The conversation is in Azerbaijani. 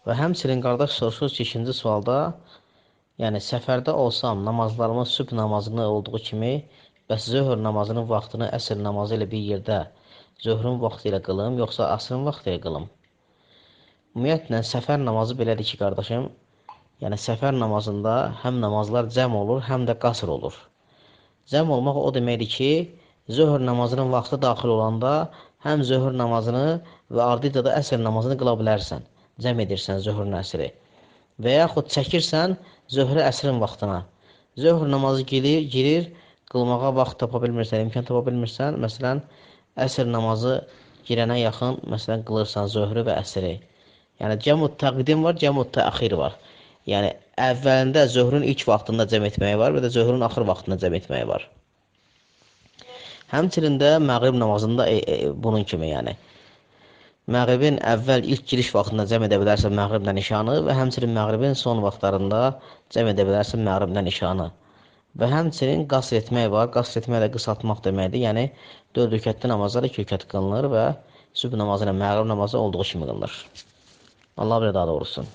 Və həmçinin qardaş soruşur ki, ikinci sualda, yəni səfərdə olsam namazlarımı sübh namazını olduğu kimi, bəs zöhr namazının vaxtını əsr namazı ilə bir yerdə zöhrün vaxtı ilə qılım, yoxsa asrın vaxtı ilə qılım? Ümumiyyətlə, səfər namazı belədir ki, qardaşım, yəni səfər namazında həm namazlar cəm olur, həm də qasr olur. Cəm olmaq o deməkdir ki, zöhr namazının vaxtı daxil olanda həm zöhr namazını və ardıca da əsr namazını qıla bilərsən. Cəm edirsən zöhrün əsri. Və yaxud çəkirsən zöhrə əsrin vaxtına. Zöhr namazı girir, qılmağa vaxt tapa bilmirsən, imkan tapa bilmirsən. Məsələn, əsr namazı girənə yaxın, məsələn, qılırsan zöhrü və əsri. Yəni, cəmud təqdim var, cəmud təxir var. Yəni, əvvəlində zöhrün ilk vaxtında cəm etməyi var və də zöhrün axır vaxtında cəm etməyi var. Həmçinin də məğrib namazında bunun kimi, yəni. Məğribin əvvəl ilk giriş vaxtında cəm edə bilərsən məğriblə nişanı və həmçinin məğribin son vaxtlarında cəm edə bilərsən məğriblə nişanı. Və həmçinin qasr etmək var. Qasr etmək də qısaltmaq deməkdir. Yəni, 4 rükətli namazlar 2 rükət qılınır və sübh namazı ilə məğrib namazı olduğu kimi qılınır. Allah bilə daha doğrusu.